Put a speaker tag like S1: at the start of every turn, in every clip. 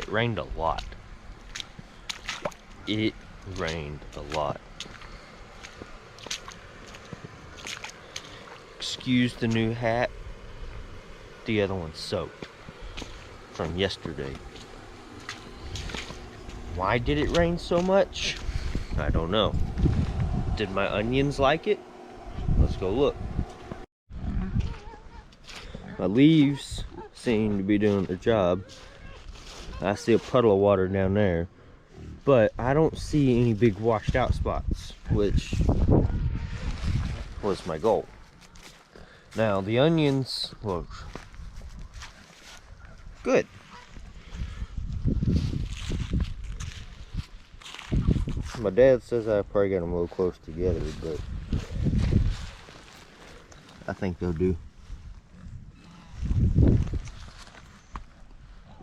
S1: it rained a lot. It rained a lot. Excuse the new hat. The other one's soaked from yesterday. Why did it rain so much? I don't know. Did my onions like it? Let's go look. My leaves seem to be doing their job. I see a puddle of water down there, but I don't see any big washed out spots, which was my goal. Now the onions look good. My dad says I probably got them a little close together, but I think they'll do.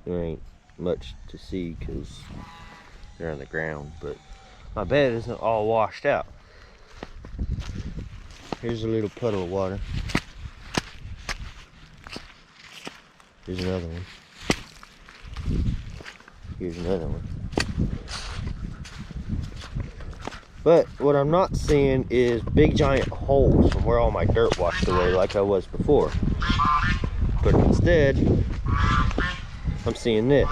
S1: There ain't much to see because they're on the ground, but my bed isn't all washed out. Here's a little puddle of water. Here's another one. Here's another one. But what I'm not seeing is big giant holes from where all my dirt washed away like I was before. But instead, I'm seeing this.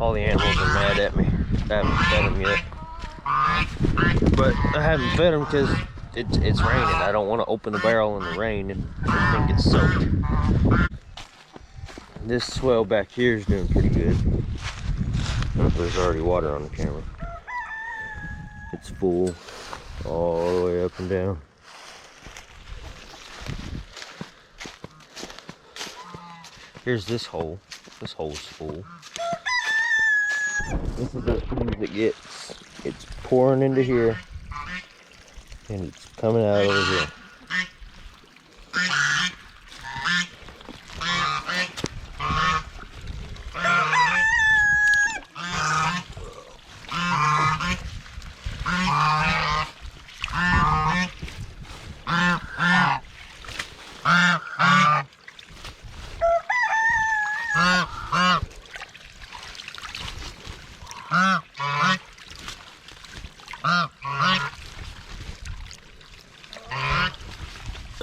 S1: All the animals are mad at me. I haven't fed them yet. But I haven't fed them because it's raining. I don't want to open the barrel in the rain and everything gets soaked. This swell back here is doing pretty good. There's already water on the camera. It's full all the way up and down. Here's this hole. This hole's full. This is as deep as it gets. It's pouring into here and it's coming out over here.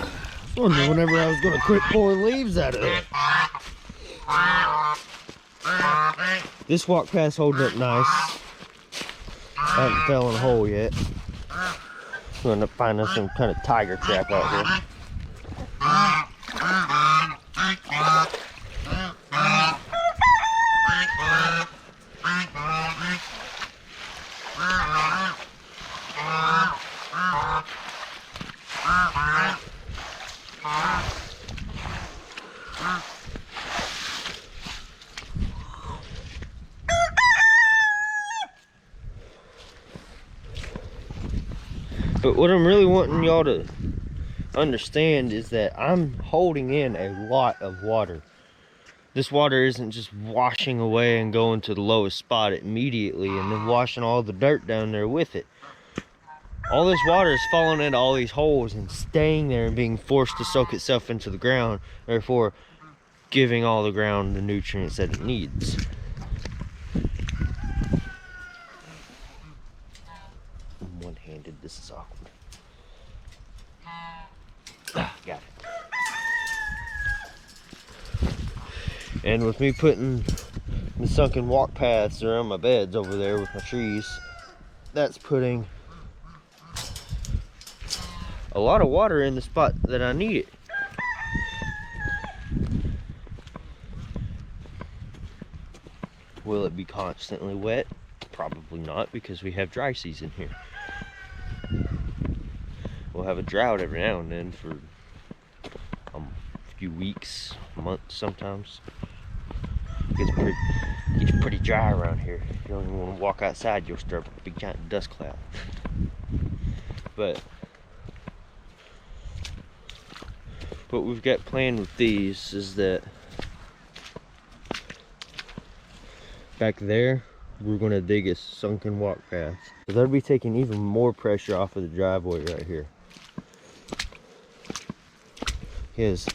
S1: I was wondering whenever I was going to quit pulling leaves out of it. This walk path's holding up nice. I haven't fell in a hole yet. I'm going to find us some kind of tiger trap out here. But what I'm really wanting y'all to understand is that I'm holding in a lot of water. This water isn't just washing away and going to the lowest spot immediately and then washing all the dirt down there with it. All this water is falling into all these holes and staying there and being forced to soak itself into the ground, therefore giving all the ground the nutrients that it needs. I'm one-handed, this is awkward. Got it. And with me putting the sunken walk paths around my beds over there with my trees, that's putting a lot of water in the spot that I need it. Will it be constantly wet? Probably not, because we have dry season here. We'll have a drought every now and then for a few weeks, months sometimes. It gets pretty dry around here. You don't even want to walk outside, you'll stir up a big giant dust cloud. But what we've got planned with these is that back there, we're going to dig a sunken walk path. So that'll be taking even more pressure off of the driveway right here. Because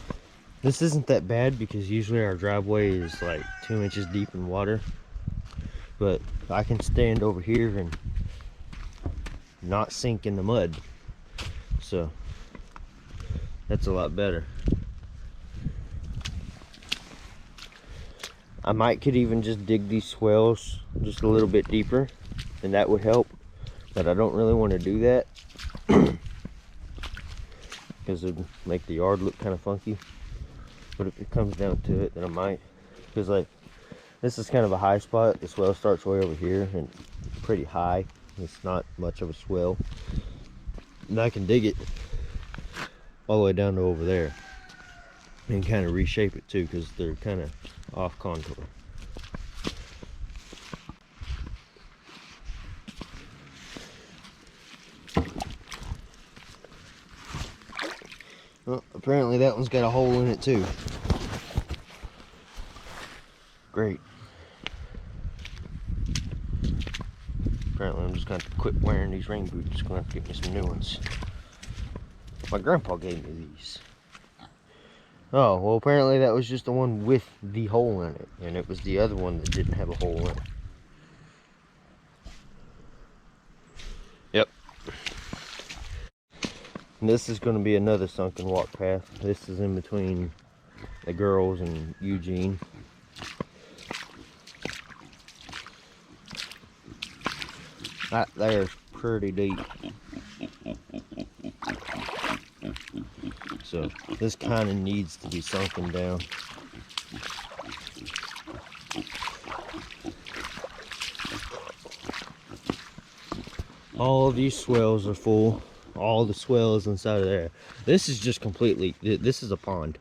S1: This isn't that bad because usually our driveway is like 2 inches deep in water. But I can stand over here and not sink in the mud. So that's a lot better. I might could even just dig these swells just a little bit deeper, and that would help. But I don't really want to do that because it would make the yard look kind of funky. But if it comes down to it, then I might. Because like, this is kind of a high spot. The swell starts way over here and pretty high. It's not much of a swell. And I can dig it all the way down to over there. And kind of reshape it too, because they're kind of off contour. Well, apparently that one's got a hole in it too. Great. Apparently I'm just going to quit wearing these rain boots. Going to have to get me some new ones. My grandpa gave me these. Oh, well apparently that was just the one with the hole in it. And it was the other one that didn't have a hole in it. Yep. And this is going to be another sunken walk path. This is in between the girls and Eugene. That there's pretty deep. So this kind of needs to be sunken down. All of these swells are full. All the swells inside of there. This is just completely, this is a pond.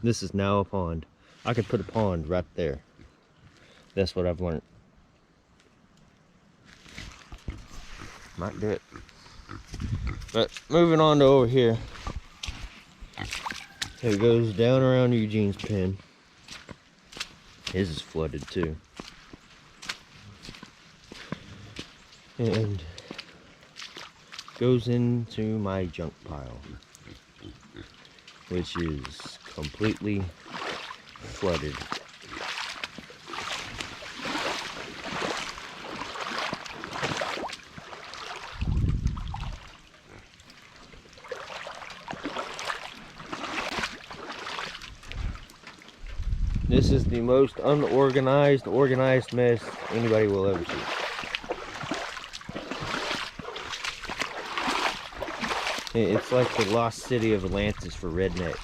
S1: This is now a pond. I could put a pond right there. That's what I've learned. Might do it. But moving on to over here. It goes down around Eugene's pen. His is flooded too. And goes into my junk pile, which is completely flooded. This is the most unorganized, organized mess anybody will ever see. It's like the lost city of Atlantis for rednecks.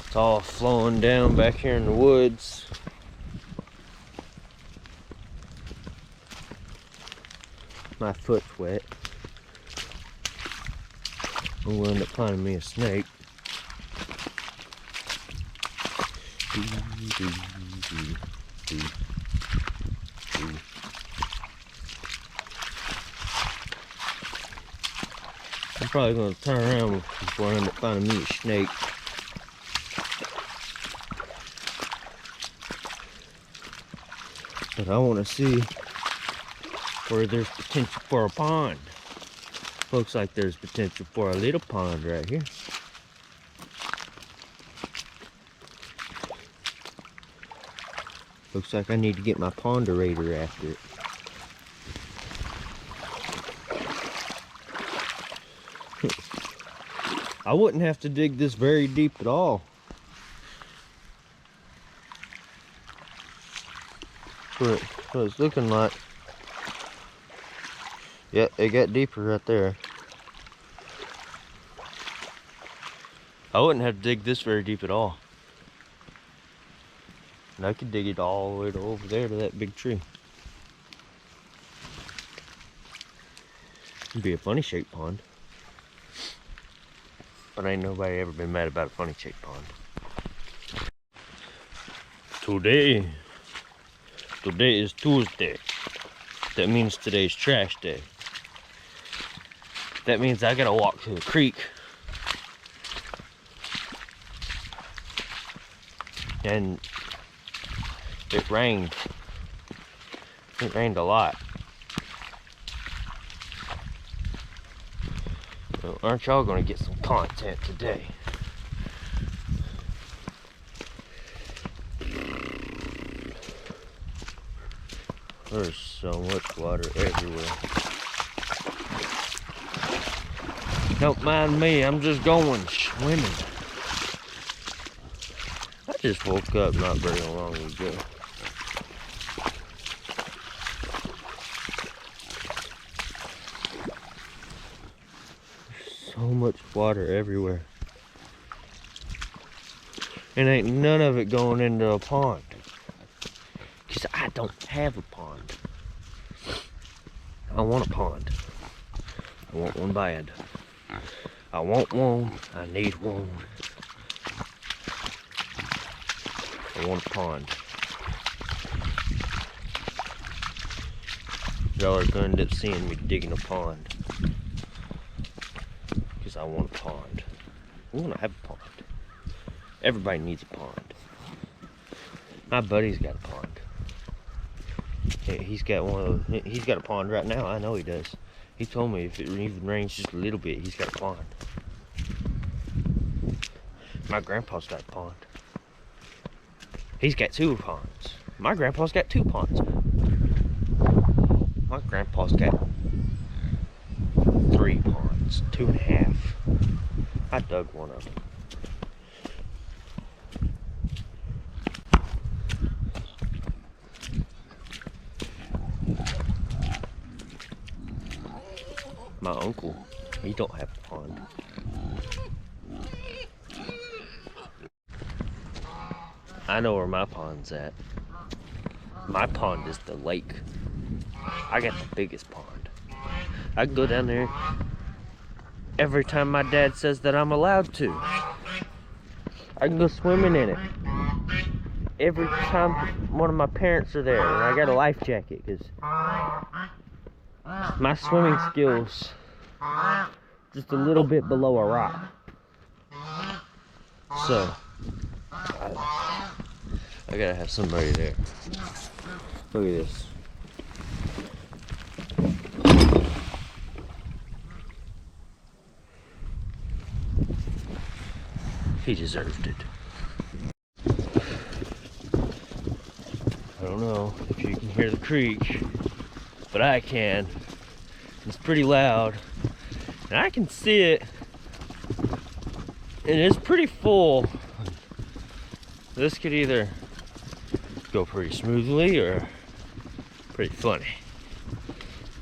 S1: It's all flowing down back here in the woods. My foot's wet. I'm gonna end up finding me a snake. I'm probably gonna turn around before I end up finding me a snake. But I want to see where there's potential for a pond. Looks like there's potential for a little pond right here. Looks like I need to get my ponderator after it. I wouldn't have to dig this very deep at all. What it's looking like. Yeah, it got deeper right there. I wouldn't have to dig this very deep at all. And I could dig it all the way to over there to that big tree. It'd be a funny shaped pond. But ain't nobody ever been mad about a funny shaped pond. Today is Tuesday. That means today's trash day. That means I gotta walk to the creek and It rained. It rained a lot. So aren't y'all gonna get some content today? There's so much water everywhere. Don't mind me, I'm just going swimming. I just woke up not very long ago. There's so much water everywhere. And ain't none of it going into a pond. Because I don't have a pond. I want a pond. I want one bad. I want one. I need one. I want a pond. Y'all are going to end up seeing me digging a pond. Because I want a pond. I want to have a pond. Everybody needs a pond. My buddy's got a pond. He's got he's got a pond right now. I know he does. He told me if it even rains just a little bit, he's got a pond. My grandpa's got a pond. He's got 2 ponds. My grandpa's got 2 ponds. My grandpa's got 3 ponds, 2.5. I dug one of them. My uncle, he don't have a pond. I know where my pond's at. My pond is the lake. I got the biggest pond. I can go down there every time my dad says that I'm allowed to. I can go swimming in it. Every time one of my parents are there, and I got a life jacket because my swimming skills just a little bit below a rock. So I gotta have somebody there. Look at this. He deserved it. I don't know if you can hear the creek, but I can. It's pretty loud, and I can see it, and it's pretty full. This could either go pretty smoothly or pretty funny.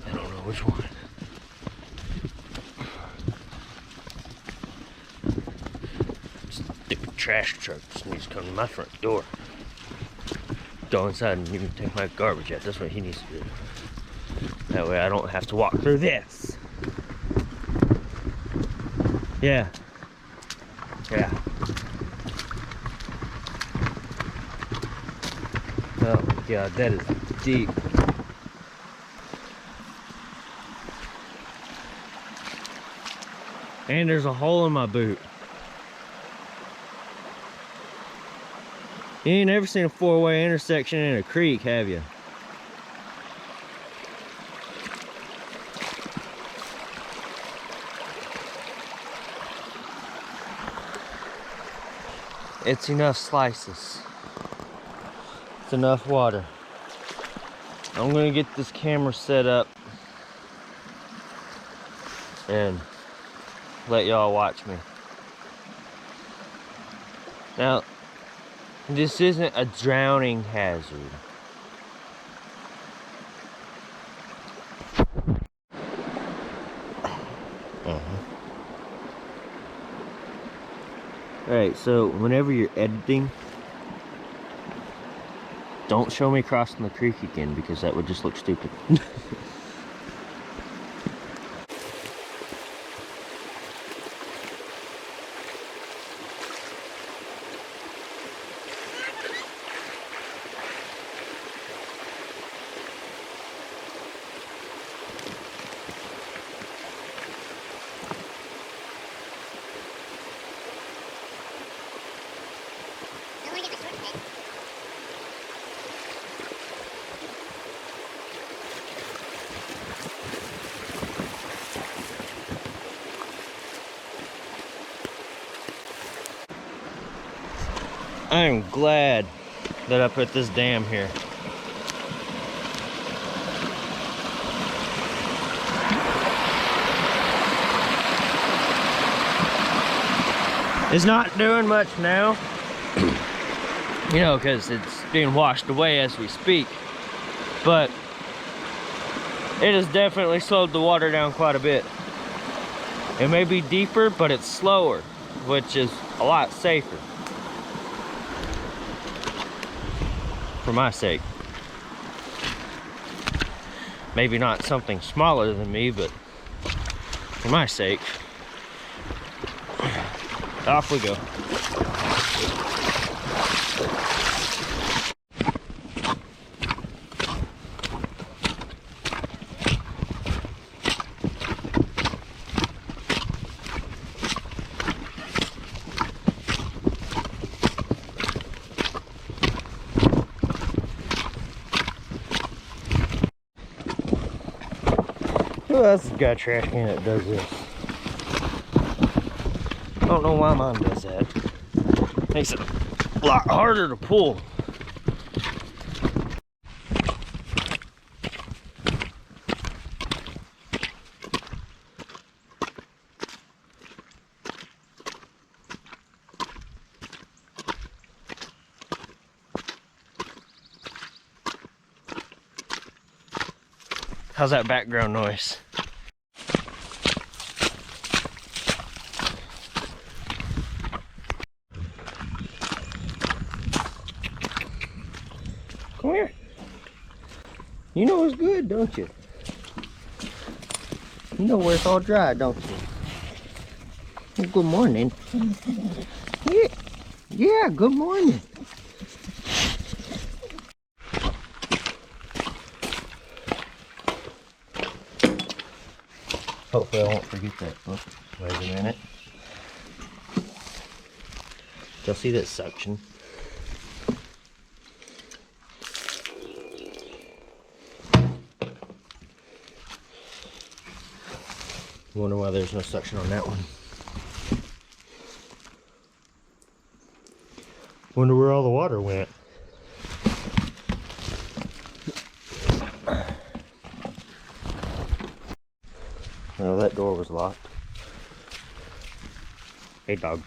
S1: I don't know which one. Stupid trash truck just needs to come to my front door. Go inside and even take my garbage out. That's what he needs to do. That way I don't have to walk through this. Yeah. Yeah. Oh my God, that is deep. And there's a hole in my boot. You ain't ever seen a 4-way intersection in a creek, have you? It's enough slices. It's enough water. I'm gonna get this camera set up and let y'all watch me. Now, this isn't a drowning hazard. Alright, so whenever you're editing, don't show me crossing the creek again because that would just look stupid. I am glad that I put this dam here. It's not doing much now, you know, because it's being washed away as we speak. But it has definitely slowed the water down quite a bit. It may be deeper, but it's slower, which is a lot safer. For my sake. Maybe not something smaller than me, but for my sake. Off we go. Who else has got a trash can that does this? I don't know why mine does that. Makes it a lot harder to pull. How's that background noise? Come here. You know it's good, don't you? You know where it's all dry, don't you? Well, good morning. Yeah, yeah, good morning. Hopefully I won't forget that. Oh, wait a minute. Y'all see that suction? Wonder why there's no suction on that one. Wonder where all the water went. Well, that door was locked. Hey, dog.